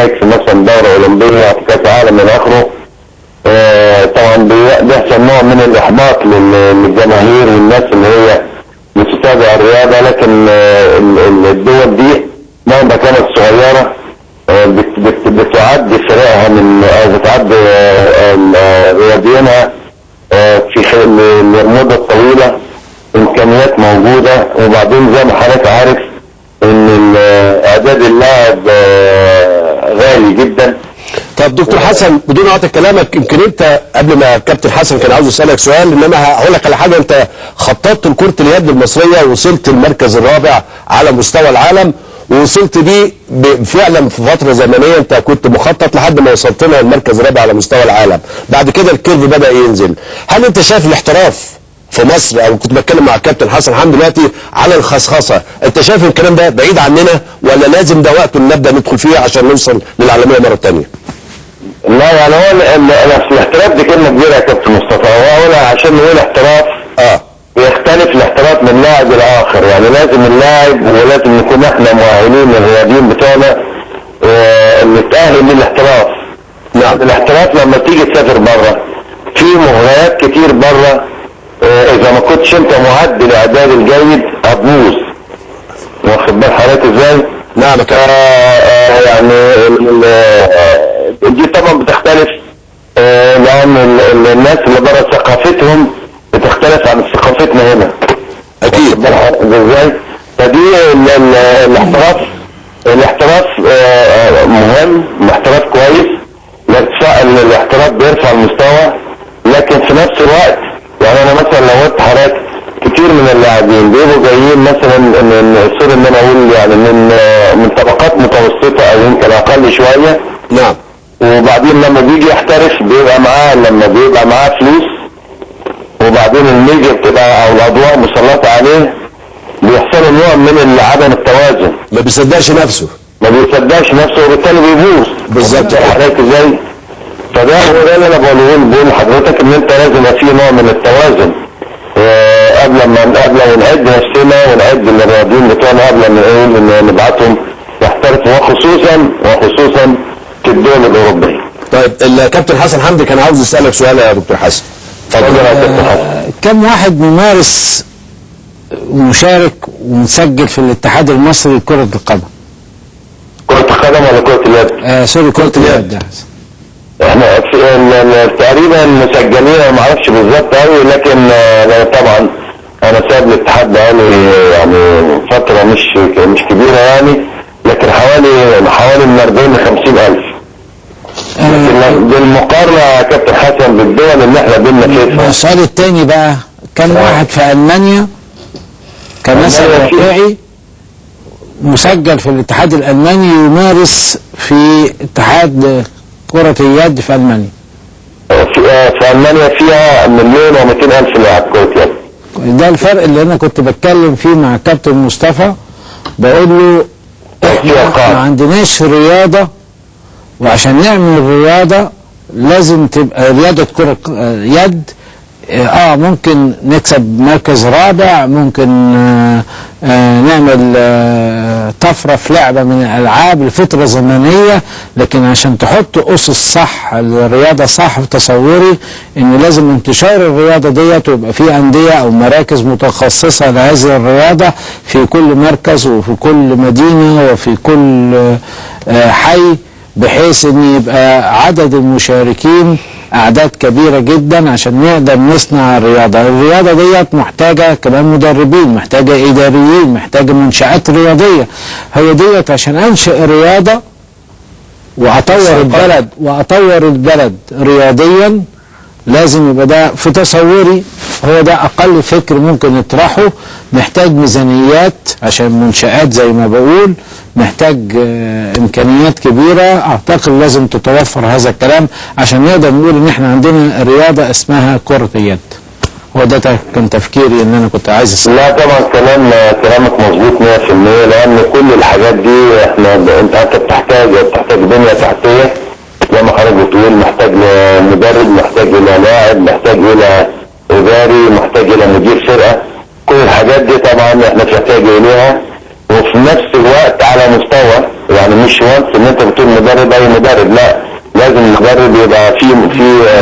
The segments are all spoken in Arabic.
نتائج في مثلا دوره اولمبيه او في كاس عالم الى اخره. طبعا بيحصل نوع من الاحباط للجماهير والناس اللي هي بتتابع الرياضه، لكن الدول دي مهما كانت صغيره بتعد فرقها من بتعد رياضيينها في المده الطويله، امكانيات موجوده. وبعدين زي ما حضرتك عارف ان اعداد اللاعب غالي جدا. طب دكتور حسن بدون قطع كلامك، يمكن انت قبل ما الكابتن حسن كان عاوز يسالك سؤال، انما هقول لك على حاجه. انت خططت لكره اليد المصريه ووصلت المركز الرابع على مستوى العالم، ووصلت بيه فعلا في فتره زمنيه انت كنت مخطط لحد ما وصلت لنا المركز الرابع على مستوى العالم. بعد كده الكيرف بدا ينزل. هل انت شايف الاحتراف في مصر، او كنت بتكلم مع الكابتن حسن حمدي دلوقتي على الخصخصه، انت شايف الكلام ده بعيد عننا ولا لازم ده وقته نبدا ندخل فيه عشان نوصل للعالميه مره ثانيه؟ لا يعني هو الاحتراف دي كلمه كبيره يا كابتن مصطفى. هو اولا عشان نقول احتراف بيختلف الاحتراف من لاعب لاخر، يعني لازم اللاعب ولازم نكون احنا مؤهلين الرياضيين بتوعنا نتاهل للاحتراف. نعم. الاحتراف لما تيجي تسافر بره في مغريات كتير بره، اذا ما كنتش انت معد لاعداد الجيد هتبوظ. واخد بال حضرتك ازاي؟ نعم. يعني دي طبعا بتختلف لان الناس اللي بره ثقافتهم بتختلف عن ثقافتنا هنا. اكيد. ازاي؟ فدي الاحتراف مهم، الاحتراف كويس، الاحتراف بيرفع المستوى، لكن في نفس الوقت يعني انا مثلا لو قلت حضرتك كتير من اللاعبين بيبقوا جايين مثلا من سوري ان انا اقول يعني من طبقات متوسطه او يمكن اقل شويه. نعم. وبعدين لما بيجي يحترف بيبقى معاه فلوس، وبعدين الميديا بتبقى او الاضواء مسلطه عليه، بيحصل نوع من عدم التوازن. ما بيصدقش نفسه وبالتالي بيبوظ. بالظبط. حضرتك ازاي؟ فده هو ده اللي انا بقول لحضرتك، ان انت لازم يبقى في نوع من التوازن قبل ما نعد نفسنا ونعد الرياضيين بتوعنا قبل ما نقول ان نبعتهم يحترفوا، وخصوصا في الدول الاوروبيه. طيب الكابتن حسن حمدي كان عاوز يسالك سؤال يا دكتور حسن. اتفضل يا كابتن حسن. كم واحد ممارس ومشارك ومسجل في الاتحاد المصري لكرة القدم؟ كرة القدم ولا كرة اليد؟ سوري كرة اليد. احنا تقريبا مسجلين، انا ما اعرفش بالظبط قوي، لكن طبعا انا سايب الاتحاد بقالي يعني فتره مش كبيره يعني، لكن حوالي من 40 ل 50 الف. لكن بالمقارنه يا كابتن حسن بالدول اللي احنا بينا فيها. السؤال الثاني بقى، كم واحد في المانيا كمثل واقعي مسجل في الاتحاد الالماني يمارس في اتحاد كرة اليد في ألمانيا؟ في ألمانيا فيها 1,200,000 لاعب كرة يد. ده الفرق اللي أنا كنت بتكلم فيه مع كابتن مصطفى، بقول له احنا ما عندناش رياضة، وعشان نعمل رياضة لازم تبقى رياضة كرة يد. ممكن نكسب مركز رابع، ممكن نعمل طفرة في لعبة من الألعاب لفترة زمنية، لكن عشان تحط أسس صح الرياضة صح، في تصوري إن لازم انتشار الرياضة ديت ويبقى في أندية أو مراكز متخصصة لهذه الرياضة في كل مركز وفي كل مدينة وفي كل حي، بحيث إن يبقى عدد المشاركين أعداد كبيرة جدا عشان نقدر نصنع الرياضة ديت محتاجة كمان مدربين، محتاجة إداريين، محتاجة منشآت رياضية. هو ديت عشان أنشئ رياضة وأطور البلد رياضيا، لازم يبقى ده في تصوري هو ده أقل فكر ممكن نطرحه. محتاج ميزانيات عشان منشآت زي ما بقول، محتاج إمكانيات كبيرة. أعتقد لازم تتوفر هذا الكلام عشان نقدر نقول إن إحنا عندنا رياضة اسمها كرة اليد. هو ده كان تفكيري إن أنا كنت عايز أسأل. لا طبعا كلامك مظبوط 100%، لأن كل الحاجات دي أنت بتحتاج بنية تحتية زي ما حضرتك بتقول، محتاج مدرب، محتاج إلى لاعب، محتاج إلى إداري، محتاج إلى مدير فرقة. كل الحاجات دي طبعا احنا بنحتاج اليها، وفي نفس الوقت على مستوى، يعني مش وانس ان انت بتقول مدرب اي مدرب، لا، لازم المدرب يبقى فيه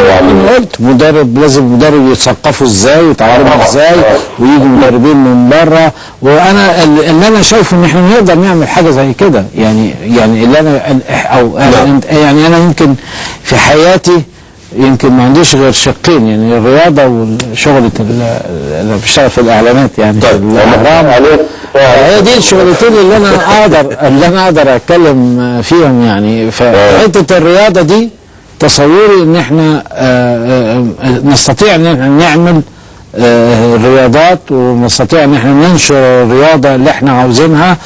يعني انا قلت مدرب، لازم مدرب يتثقفوا ازاي ويتعلموا ازاي، ويجوا مدربين من بره. وانا اللي انا شايفه ان احنا نقدر نعمل حاجه زي كده، يعني اللي انا او يعني انا يمكن في حياتي يمكن ما عنديش غير شقين، يعني الرياضه وشغله اللي بشتغل في الاعلانات، يعني في الاهرام. هي دي الشغلتين اللي انا اقدر اتكلم فيهم. يعني فحته الرياضه دي تصوري ان احنا نستطيع ان احنا نعمل رياضات، ونستطيع ان احنا ننشر الرياضه اللي احنا عاوزينها.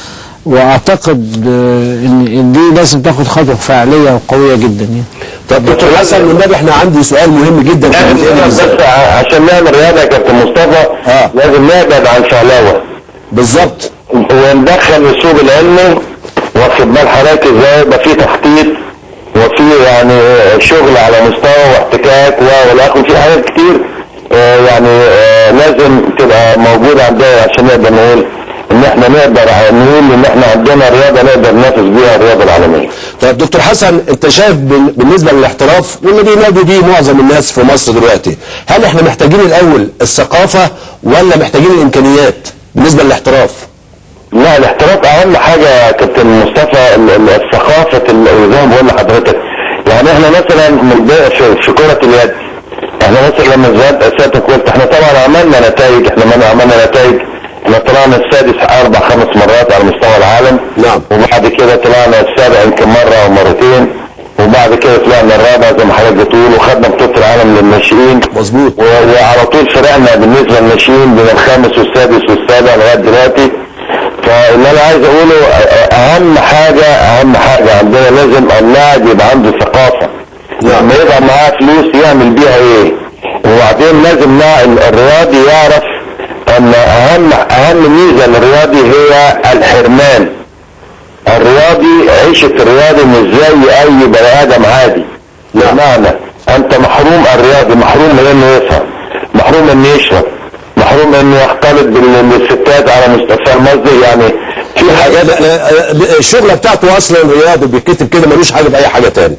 واعتقد ان دي لازم تاخد خطوه فعاليه وقويه جدا يعني. طب دكتور حسن والنبي، احنا عندي سؤال مهم جدا بس عشان نعمل رياضه يا كابتن مصطفى لازم نبعد عن الفهلوه. بالظبط. وندخل الاسلوب العلمي، واخد بال حضرتك ازاي، يبقى في تخطيط وفي يعني شغل على مستوى واحتكاك والاخر، في حاجات كتير يعني لازم تبقى موجوده عندنا عشان نقدر نقول ان احنا نقدر نقول ان احنا عندنا رياضه نقدر ننافس بيها الرياضه العالميه. طيب دكتور حسن، انت شايف بالنسبه للاحتراف واللي بينادوا بيه معظم الناس في مصر دلوقتي، هل احنا محتاجين الاول الثقافه ولا محتاجين الامكانيات بالنسبه للاحتراف؟ لا، الاحتراف اهم حاجه يا كابتن مصطفى، الثقافه زي ما بقول لحضرتك. يعني احنا مثلا في كره اليد، احنا مثلا لما سيادتك قلت احنا طبعا عملنا نتائج، عملنا نتائج، احنا طلعنا السادس 4-5 مرات على مستوى العالم. نعم. وبعد كده طلعنا السابع يمكن مره او مرتين، وبعد كده طلعنا الرابع زي ما حضرتك بتقول، وخدنا بطوله العالم للناشئين. مظبوط. وعلى طول فرقنا بالنسبه للناشئين بين الخامس والسادس والسابع لغايه دلوقتي. فاللي انا عايز اقوله اهم حاجه عندنا لازم اللاعب يبقى عنده ثقافه. لما يبقى معاه فلوس يعمل بيها ايه؟ وبعدين لازم الرياضي يعرف ان اهم ميزه للرياضي هي الحرمان. الرياضي عيشه الرياضي مش زي اي بني ادم عادي. بمعنى انت محروم، الرياضي محروم من انه يسهر، محروم انه يشرب، محروم انه يختلط بالستات على مستوى المصدر. يعني في حاجات الشغله بتاعته اصلا رياضي بيتكتب كده، ملوش حاجه في اي حاجه تاني.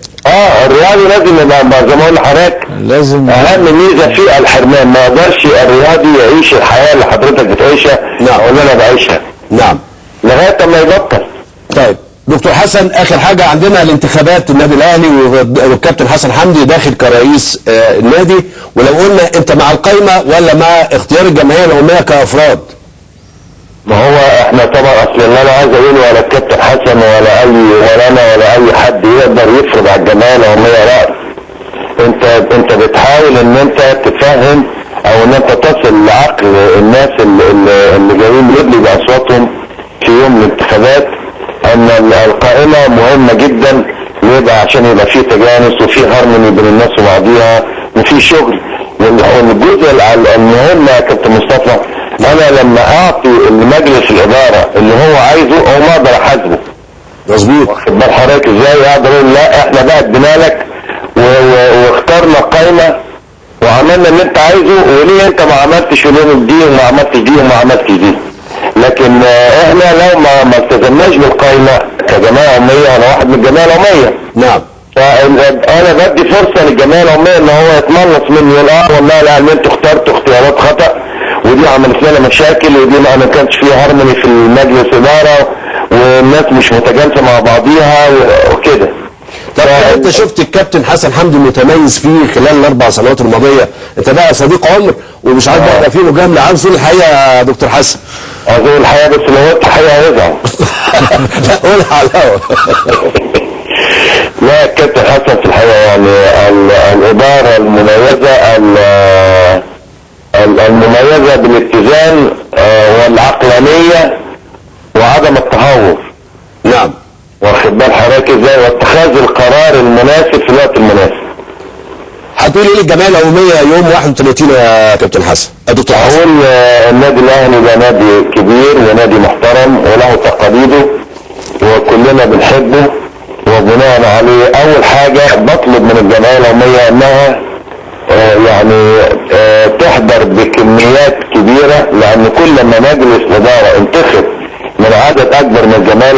الرياضي لازم يبقى زي ما قلت لحضرتك، لازم اهم ميزه فيه الحرمان. ما يقدرش الرياضي يعيش الحياه اللي حضرتك بتعيشها او اللي انا بعيشها. نعم. لغايه ما يبطل. طيب دكتور حسن، اخر حاجه عندنا الانتخابات النادي الاهلي، والكابتن حسن حمدي داخل كرئيس النادي، ولو قلنا انت مع القايمه ولا مع اختيار الجمعيه العموميه كافراد؟ ما هو احنا طبعا اصل اللي انا عايز اقوله، ولا الكابتن حسن ولا انا ولا اي حد يقدر يفرض على الجمعيه العموميه راي. انت بتحاول ان انت تفهم او ان انت تصل لعقل الناس اللي جايين يدلوا باصواتهم في يوم الانتخابات ان القائمه مهمه جدا، ويبقى عشان يبقى في تجانس وفي هارموني بين الناس وبعضيها وفي شغل. والجزء المهم يا كابتن مصطفى، انا لما اعطي مجلس الاداره اللي هو عايزه او ما اقدر احاسبه. مظبوط. واخد بال حضرتك ازاي؟ اقدر اقول لا، احنا بقى ادينا لك واخترنا قائمه وعملنا اللي انت عايزه، وليه انت ما عملتش اليوم دي وما عملتش دي وما عملتش دي. لكن احنا لو ما التزمناش بالقائمه كجمعيه عموميه، انا واحد من الجمعيه العموميه. نعم. فانا بدي فرصه للجمعيه العموميه ان هو يتملص مني، يقول والله لا، ان انتوا اخترتوا اختيارات خطا، ودي عملت لنا مشاكل، ودي ما كانش فيها هارموني في المجلس اداره، والناس مش متجانسه مع بعضيها وكده. طب انت شفت الكابتن حسن حمدي متميز فيه خلال ال4 سنوات الماضيه، انت بقى صديق عمر ومش عارف بقى في مجامله، عاوز تقول الحقيقه يا دكتور حسن؟ عاوز اقول الحقيقه، بس لو قلت الحقيقه هيزعل. لا قولها على الهوا. لا، الكابتن حسن في الحقيقه يعني الاداره المميزه بالاتزان والعقلانيه وعدم التهور. نعم. واخد بال حضرتك ازاي؟ واتخاذ القرار المناسب في الوقت المناسب. هتقول ايه الجمعيه العموميه يوم 31 يا كابتن حسن؟ يا دكتور حسن. هقول النادي الاهلي ده نادي كبير ونادي محترم وله تقاليده وكلنا بنحبه، وبناء عليه اول حاجه بطلب من الجمعيه العموميه انها يعني تحضر بكميات كبيره، لان كل ما مجلس اداره انتخب من عدد اكبر من الزمالك